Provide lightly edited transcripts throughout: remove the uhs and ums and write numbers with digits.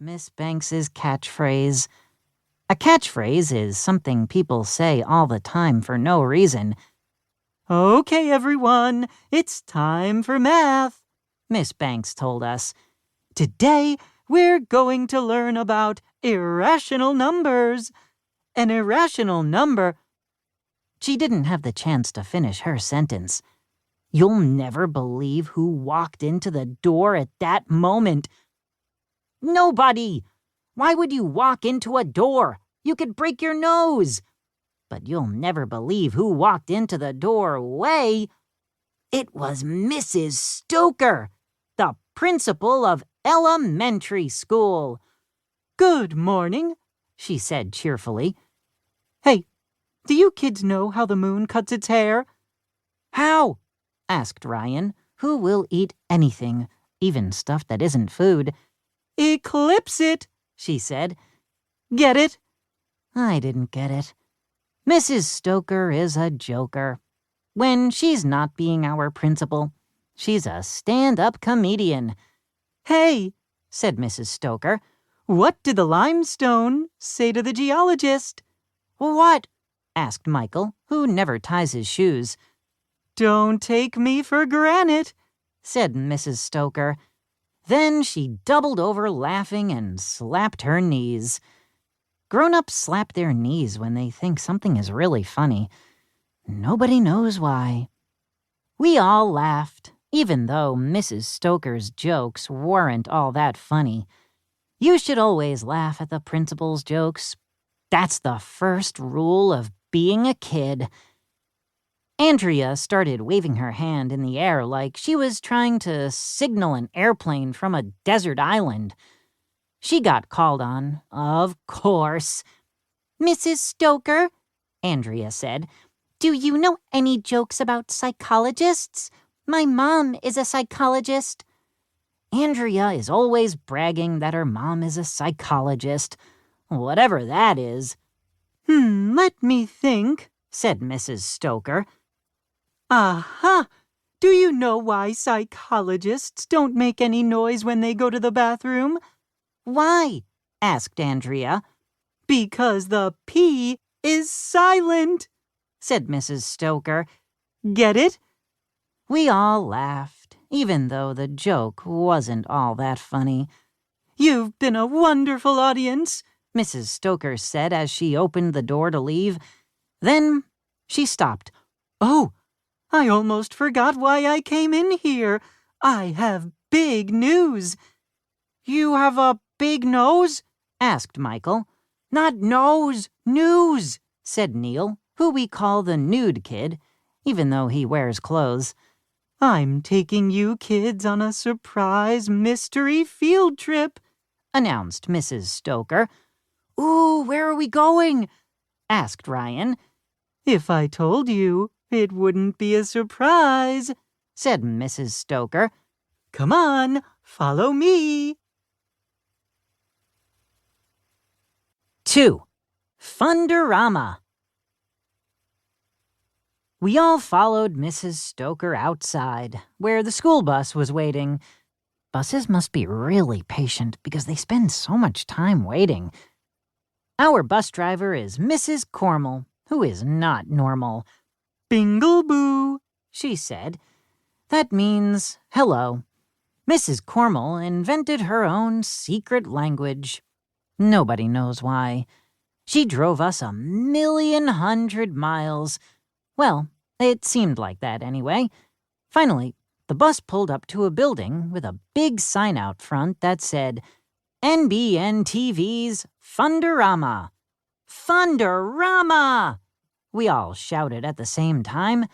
Miss Banks's catchphrase. A catchphrase is something people say all the time for no reason. "Okay, everyone, it's time for math," Miss Banks told us. "Today, we're going to learn about irrational numbers. An irrational number—" She didn't have the chance to finish her sentence. You'll never believe who walked into the door at that moment. Nobody! Why would you walk into a door? You could break your nose. But you'll never believe who walked into the doorway. It was Mrs. Stoker, the principal of elementary school. "Good morning," she said cheerfully. "Hey, do you kids know how the moon cuts its hair?" "How?" asked Ryan, who will eat anything, even stuff that isn't food. "Eclipse it," she said. "Get it?" I didn't get it. Mrs. Stoker is a joker. When she's not being our principal, she's a stand-up comedian. "Hey," said Mrs. Stoker, "what did the limestone say to the geologist?" "What?" asked Michael, who never ties his shoes. "Don't take me for granted," said Mrs. Stoker. Then she doubled over laughing and slapped her knees. Grown-ups slap their knees when they think something is really funny. Nobody knows why. We all laughed, even though Mrs. Stoker's jokes weren't all that funny. You should always laugh at the principal's jokes. That's the first rule of being a kid. Andrea started waving her hand in the air like she was trying to signal an airplane from a desert island. She got called on, of course. "Mrs. Stoker," Andrea said, "do you know any jokes about psychologists? My mom is a psychologist." Andrea is always bragging that her mom is a psychologist, whatever that is. Let me think," said Mrs. Stoker. "Aha! Do you know why psychologists don't make any noise when they go to the bathroom?" "Why?" asked Andrea. "Because the P is silent," said Mrs. Stoker. "Get it?" We all laughed, even though the joke wasn't all that funny. "You've been a wonderful audience," Mrs. Stoker said as she opened the door to leave. Then she stopped. "Oh, I almost forgot why I came in here. I have big news." "You have a big nose?" asked Michael. "Not nose, news," said Neil, who we call the nude kid, even though he wears clothes. "I'm taking you kids on a surprise mystery field trip," announced Mrs. Stoker. "Ooh, where are we going?" asked Ryan. "If I told you, it wouldn't be a surprise," said Mrs. Stoker. "Come on, follow me." 2. Funderama. We all followed Mrs. Stoker outside, where the school bus was waiting. Buses must be really patient because they spend so much time waiting. Our bus driver is Mrs. Cormel, who is not normal. "Bingle-boo," she said. That means hello. Mrs. Cormel invented her own secret language. Nobody knows why. She drove us 1,100,000 miles. Well, it seemed like that anyway. Finally, the bus pulled up to a building with a big sign out front that said, "NBN TV's Funderama." Funderama! We all shouted at the same time.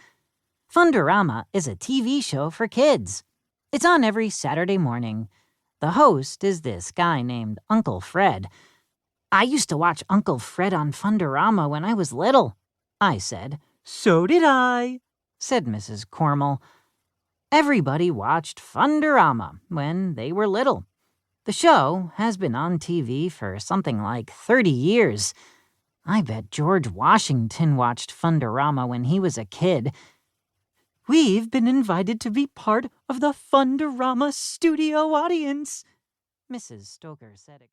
Funderama is a TV show for kids. It's on every Saturday morning. The host is this guy named Uncle Fred. "I used to watch Uncle Fred on Funderama when I was little," I said. "So did I," said Mrs. Cormel. Everybody watched Funderama when they were little. The show has been on TV for something like 30 years. I bet George Washington watched Funderama when he was a kid. "We've been invited to be part of the Funderama studio audience," Mrs. Stoker said.